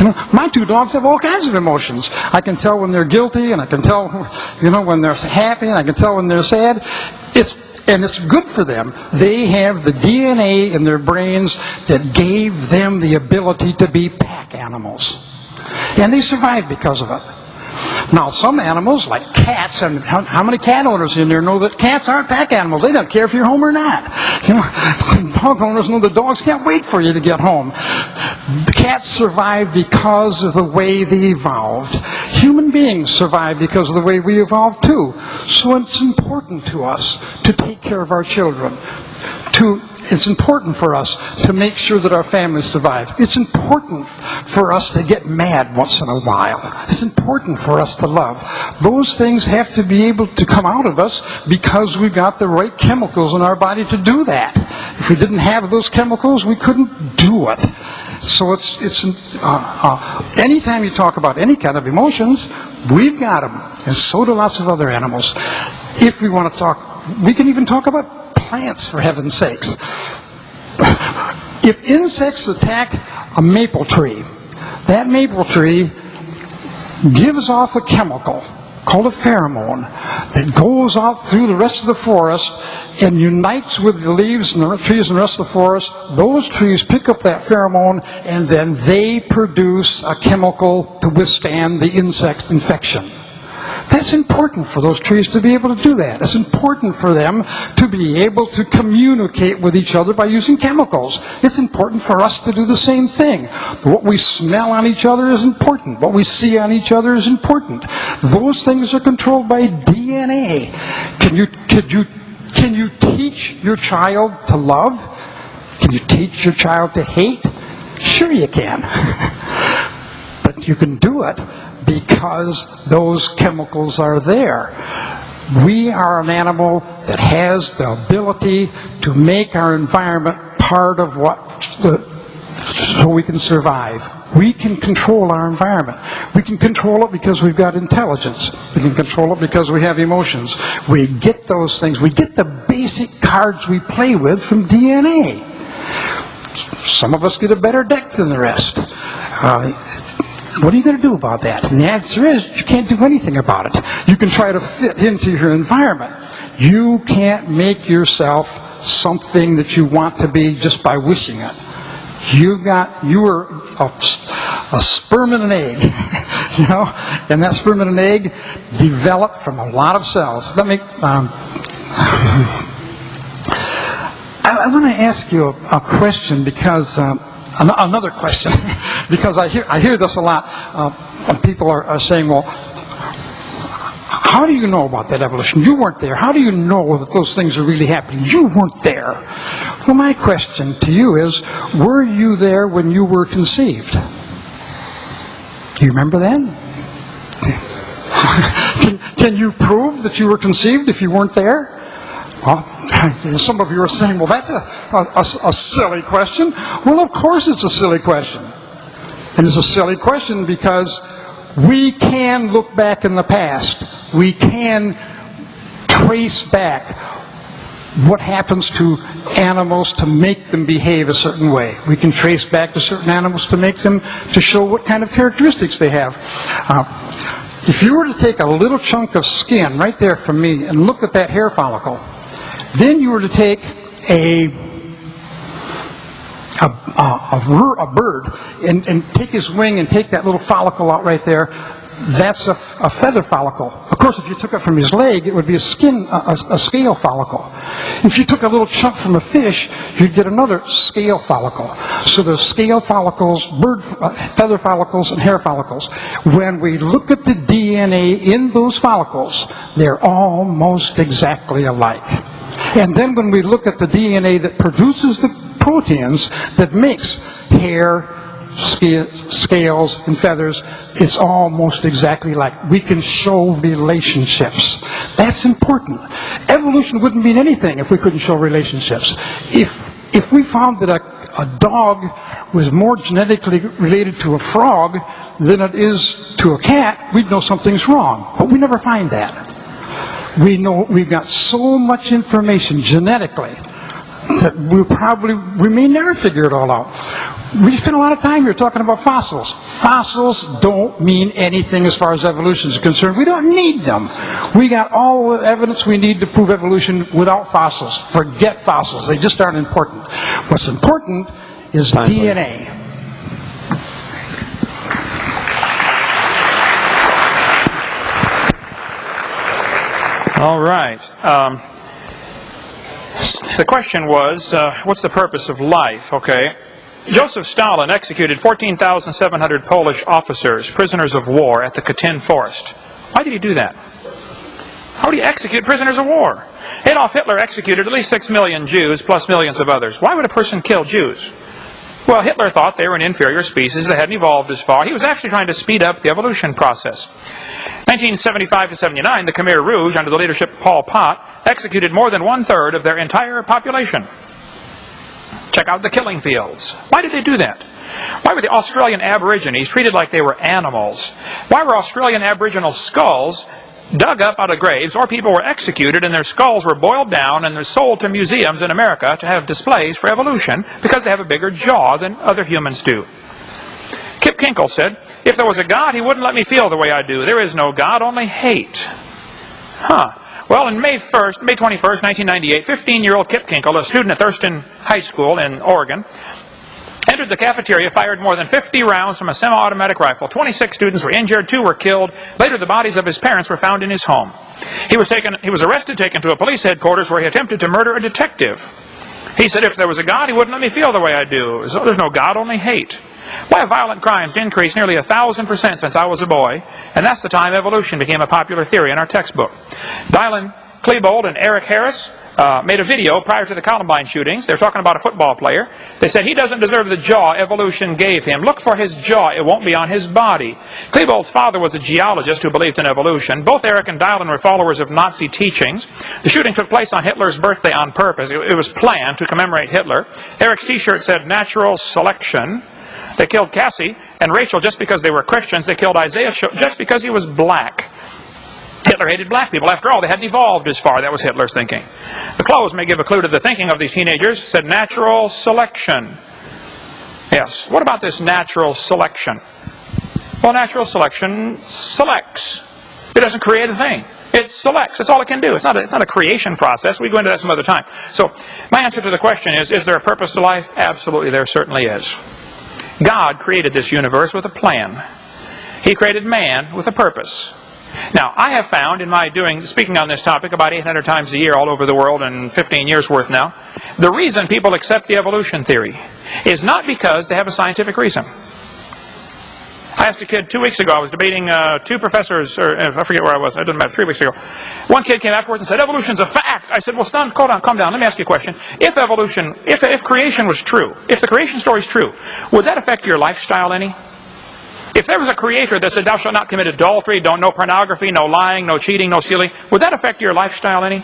You know, my two dogs have all kinds of emotions. I can tell when they're guilty, and I can tell, when they're happy, and I can tell when they're sad. It's good for them. They have the DNA in their brains that gave them the ability to be pack animals. And they survive because of it. Now, some animals, like cats, and how many cat owners in there know that cats aren't pack animals? They don't care if you're home or not. Dog owners know the dogs can't wait for you to get home. The cats survive because of the way they evolved. Human beings survive because of the way we evolved too. So it's important to us to take care of our children. It's important for us to make sure that our families survive. It's important for us to get mad once in a while. It's important for us to love. Those things have to be able to come out of us because we've got the right chemicals in our body to do that. If we didn't have those chemicals, we couldn't do it. So anytime you talk about any kind of emotions, we've got them. And so do lots of other animals. If we want to talk, we can even talk about plants, for heaven's sakes. If insects attack a maple tree, that maple tree gives off a chemical called a pheromone that goes out through the rest of the forest and unites with the leaves and the trees and the rest of the forest. Those trees pick up that pheromone and then they produce a chemical to withstand the insect infection. That's important for those trees to be able to do that. It's important for them to be able to communicate with each other by using chemicals. It's important for us to do the same thing. What we smell on each other is important. What we see on each other is important. Those things are controlled by DNA. Can you teach your child to love? Can you teach your child to hate? Sure you can. But you can do it because those chemicals are there. We are an animal that has the ability to make our environment part of so we can survive. We can control our environment. We can control it because we've got intelligence. We can control it because we have emotions. We get those things. We get the basic cards we play with from DNA. Some of us get a better deck than the rest. What are you going to do about that? And the answer is, you can't do anything about it. You can try to fit into your environment. You can't make yourself something that you want to be just by wishing it. You were a sperm and an egg, and that sperm and an egg developed from a lot of cells. I want to ask you a question because. Another question, because I hear this a lot. People are saying, well, how do you know about that evolution? You weren't there. How do you know that those things are really happening? You weren't there. Well, my question to you is, were you there when you were conceived? Do you remember that? Can you prove that you were conceived if you weren't there? Well, some of you are saying, well, that's a silly question. Well, of course it's a silly question. And it's a silly question because we can look back in the past. We can trace back what happens to animals to make them behave a certain way. We can trace back to certain animals to show what kind of characteristics they have. If you were to take a little chunk of skin right there from me and look at that hair follicle, then you were to take a bird and take his wing and take that little follicle out right there. That's a feather follicle. Of course, if you took it from his leg, it would be a scale follicle. If you took a little chunk from a fish, you'd get another scale follicle. So there's scale follicles, feather follicles, and hair follicles. When we look at the DNA in those follicles, they're almost exactly alike. And then when we look at the DNA that produces the proteins that makes hair, scales, and feathers, it's almost exactly like. We can show relationships. That's important. Evolution wouldn't mean anything if we couldn't show relationships. If we found that a dog was more genetically related to a frog than it is to a cat, we'd know something's wrong. But we never find that. We know we've got so much information genetically that we may never figure it all out. We spend a lot of time here talking about fossils. Fossils don't mean anything as far as evolution is concerned. We don't need them. We got all the evidence we need to prove evolution without fossils. Forget fossils. They just aren't important. What's important is DNA. All right. The question was, what's the purpose of life? Okay. Joseph Stalin executed 14,700 Polish officers, prisoners of war, at the Katyn forest. Why did he do that? How would he execute prisoners of war? Adolf Hitler executed at least 6 million Jews, plus millions of others. Why would a person kill Jews? Well, Hitler thought they were an inferior species. They hadn't evolved as far. He was actually trying to speed up the evolution process. 1975 to 79, the Khmer Rouge, under the leadership of Pol Pot, executed more than 1/3 of their entire population. Check out the killing fields. Why did they do that? Why were the Australian Aborigines treated like they were animals? Why were Australian Aboriginal skulls dug up out of graves, or people were executed and their skulls were boiled down and they're sold to museums in America to have displays for evolution because they have a bigger jaw than other humans do? Kip Kinkle said, "If there was a God, he wouldn't let me feel the way I do. There is no God, only hate." Well, on May 21st, 1998, 15-year-old Kip Kinkle, a student at Thurston High School in Oregon, entered the cafeteria, fired more than 50 rounds from a semi-automatic rifle. 26 students were injured, 2 were killed. Later, the bodies of his parents were found in his home. He was arrested, taken to a police headquarters where he attempted to murder a detective. He said, "If there was a God, he wouldn't let me feel the way I do. So there's no God, only hate." Why have violent crimes increased nearly 1,000% since I was a boy? And that's the time evolution became a popular theory in our textbook. Dylan Klebold and Eric Harris made a video prior to the Columbine shootings. They're talking about a football player. They said he doesn't deserve the jaw evolution gave him. Look for his jaw. It won't be on his body. Klebold's father was a geologist who believed in evolution. Both Eric and Dylan were followers of Nazi teachings. The shooting took place on Hitler's birthday on purpose. It was planned to commemorate Hitler. Eric's t-shirt said natural selection. They killed Cassie and Rachel just because they were Christians. They killed Isaiah just because he was black. Hitler hated black people. After all, they hadn't evolved as far. That was Hitler's thinking. The clothes may give a clue to the thinking of these teenagers. It said natural selection. Yes. What about this natural selection? Well, natural selection selects. It doesn't create a thing. It selects. That's all it can do. It's not a creation process. We go into that some other time. So my answer to the question is there a purpose to life? Absolutely, there certainly is. God created this universe with a plan. He created man with a purpose. Now, I have found in my speaking on this topic about 800 times a year all over the world and 15 years worth now, the reason people accept the evolution theory is not because they have a scientific reason. I asked a kid 2 weeks ago, I was debating 2 professors, or I forget where I was, it doesn't matter, 3 weeks ago. One kid came afterwards and said, "Evolution's a fact." I said, "Well, calm down, let me ask you a question. If evolution, if creation was true, if the creation story is true, would that affect your lifestyle any? If there was a creator that said, 'Thou shalt not commit adultery, no pornography, no lying, no cheating, no stealing,' would that affect your lifestyle any?"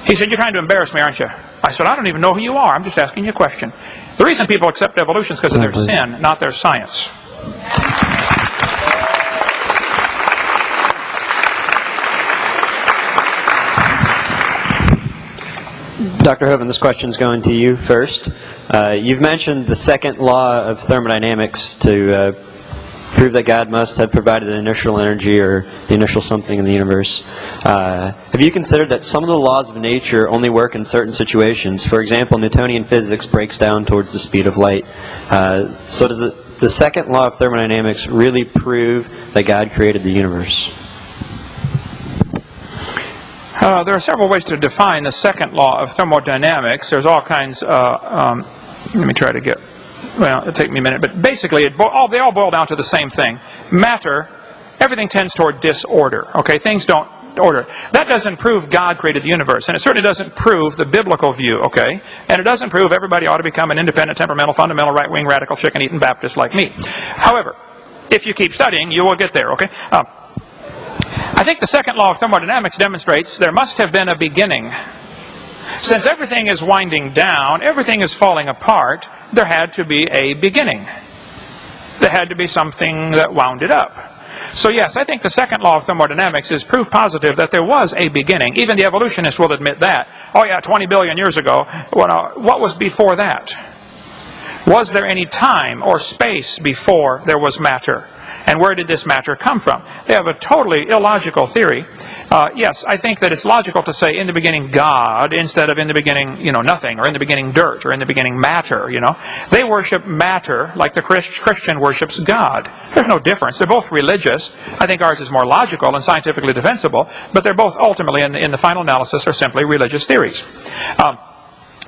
He said, "You're trying to embarrass me, aren't you?" I said, "I don't even know who you are. I'm just asking you a question." The reason people accept evolution is because of their sin, not their science. Dr. Hovind, this question is going to you first. You've mentioned the second law of thermodynamics to prove that God must have provided the initial energy or the initial something in the universe. Have you considered that some of the laws of nature only work in certain situations? For example, Newtonian physics breaks down towards the speed of light. So does the second law of thermodynamics really prove that God created the universe? There are several ways to define the second law of thermodynamics. There's all kinds. Let me try to get. Well, it'll take me a minute, but basically, they all boil down to the same thing. Matter, everything tends toward disorder. Okay, things don't order. That doesn't prove God created the universe, and it certainly doesn't prove the biblical view. Okay, and it doesn't prove everybody ought to become an independent, temperamental, fundamental, right-wing, radical, chicken-eating Baptist like me. However, if you keep studying, you will get there. Okay. I think the second law of thermodynamics demonstrates there must have been a beginning. Since everything is winding down, everything is falling apart, there had to be a beginning. There had to be something that wound it up. So yes, I think the second law of thermodynamics is proof positive that there was a beginning. Even the evolutionists will admit that. Oh yeah, 20 billion years ago. Well, what was before that? Was there any time or space before there was matter? And where did this matter come from? They have a totally illogical theory. Yes, I think that it's logical to say in the beginning God instead of in the beginning, nothing, or in the beginning dirt, or in the beginning matter, They worship matter like the Christian worships God. There's no difference. They're both religious. I think ours is more logical and scientifically defensible, but they're both ultimately, in the final analysis, are simply religious theories.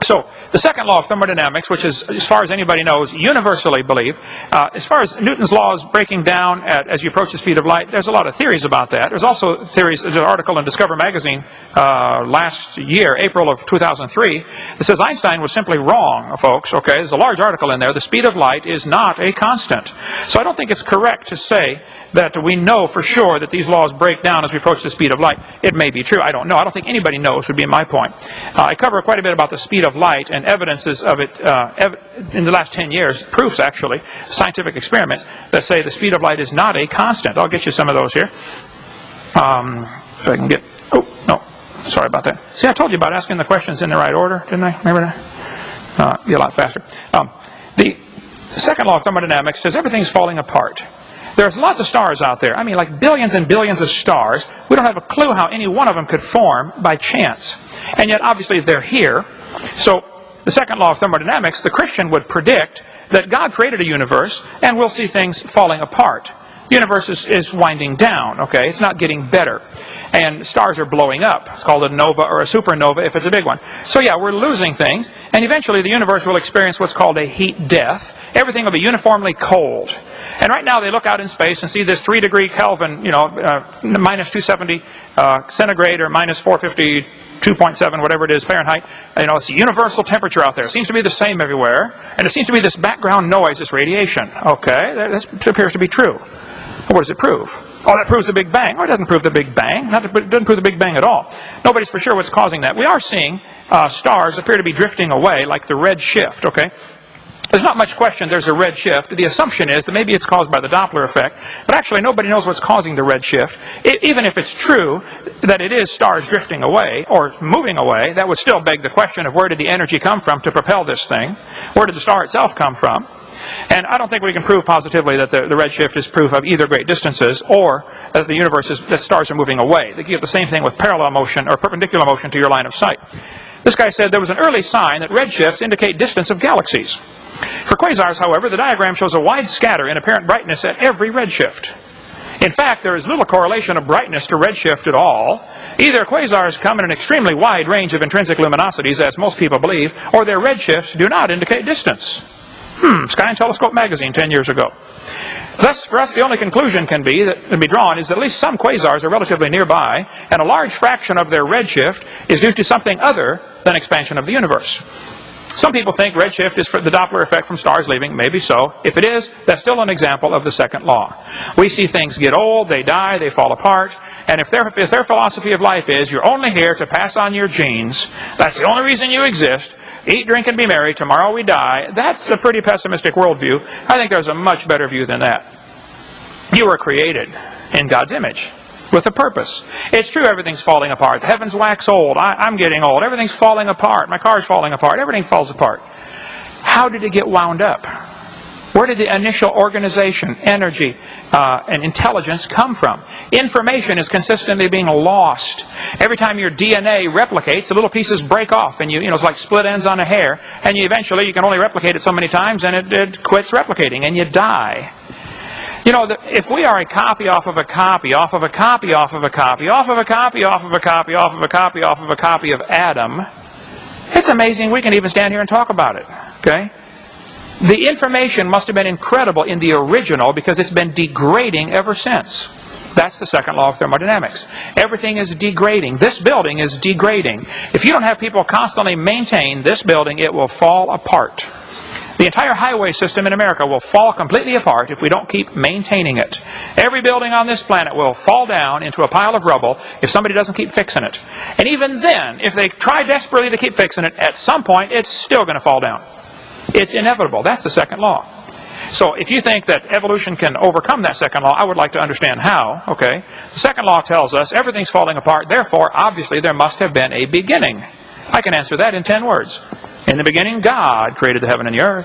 So, the second law of thermodynamics, which is, as far as anybody knows, universally believed, as far as Newton's laws breaking down as you approach the speed of light, there's a lot of theories about that. There's also theories, there's an article in Discover magazine last year, April of 2003, that says Einstein was simply wrong, folks. Okay, there's a large article in there. The speed of light is not a constant. So I don't think it's correct to say that we know for sure that these laws break down as we approach the speed of light. It may be true. I don't know. I don't think anybody knows would be my point. I cover quite a bit about the speed of light and evidences of it in the last 10 years, proofs actually, scientific experiments that say the speed of light is not a constant. I'll get you some of those here. If I can get... Oh, no. Sorry about that. See, I told you about asking the questions in the right order, didn't I? Remember that? Be a lot faster. The second law of thermodynamics says everything's falling apart. There's lots of stars out there. I mean, like billions and billions of stars. We don't have a clue how any one of them could form by chance. And yet, obviously, they're here. So, the second law of thermodynamics, the Christian would predict that God created a universe, and we'll see things falling apart. The universe is winding down, okay? It's not getting better. And stars are blowing up. It's called a nova or a supernova if it's a big one. So yeah, we're losing things. And eventually the universe will experience what's called a heat death. Everything will be uniformly cold. And right now they look out in space and see this 3 degree Kelvin, minus 270 centigrade or minus 450 2.7, whatever it is, Fahrenheit. It's a universal temperature out there. It seems to be the same everywhere. And it seems to be this background noise, this radiation. Okay, that appears to be true. What does it prove? Oh, that proves the Big Bang. Oh, it doesn't prove the Big Bang. It doesn't prove the Big Bang at all. Nobody's for sure what's causing that. We are seeing stars appear to be drifting away, like the red shift, okay? There's not much question there's a red shift. The assumption is that maybe it's caused by the Doppler effect, but actually nobody knows what's causing the red shift. Even if it's true that it is stars drifting away or moving away, that would still beg the question of where did the energy come from to propel this thing? Where did the star itself come from? And I don't think we can prove positively that the redshift is proof of either great distances or that the universe that stars are moving away. They give the same thing with parallel motion or perpendicular motion to your line of sight. This guy said there was an early sign that redshifts indicate distance of galaxies. For quasars, however, the diagram shows a wide scatter in apparent brightness at every redshift. In fact, there is little correlation of brightness to redshift at all. Either quasars come in an extremely wide range of intrinsic luminosities, as most people believe, or their redshifts do not indicate distance. Sky and Telescope magazine 10 years ago. Thus, for us, the only conclusion can be drawn is that at least some quasars are relatively nearby, and a large fraction of their redshift is due to something other than expansion of the universe. Some people think redshift is for the Doppler effect from stars leaving. Maybe so. If it is, that's still an example of the second law. We see things get old, they die, they fall apart, and if their philosophy of life is you're only here to pass on your genes, that's the only reason you exist, eat, drink, and be merry, tomorrow we die, that's a pretty pessimistic worldview. I think there's a much better view than that. You were created in God's image with a purpose. It's true everything's falling apart. The heavens wax old. I'm getting old. Everything's falling apart. My car's falling apart. Everything falls apart. How did it get wound up? Where did the initial organization, energy, and intelligence come from? Information is consistently being lost. Every time your DNA replicates, the little pieces break off, and it's like split ends on a hair, and eventually you can only replicate it so many times, and it quits replicating, and you die. If we are a copy off of a copy, off of a copy, off of a copy, off of a copy, off of a copy, off of a copy, off of a copy of Adam, it's amazing we can even stand here and talk about it. Okay? The information must have been incredible in the original because it's been degrading ever since. That's the second law of thermodynamics. Everything is degrading. This building is degrading. If you don't have people constantly maintain this building, it will fall apart. The entire highway system in America will fall completely apart if we don't keep maintaining it. Every building on this planet will fall down into a pile of rubble if somebody doesn't keep fixing it. And even then, if they try desperately to keep fixing it, at some point it's still going to fall down. It's inevitable. That's the second law. So if you think that evolution can overcome that second law, I would like to understand how. Okay? The second law tells us everything's falling apart, therefore, obviously, there must have been a beginning. I can answer that in 10 words. In the beginning, God created the heaven and the earth.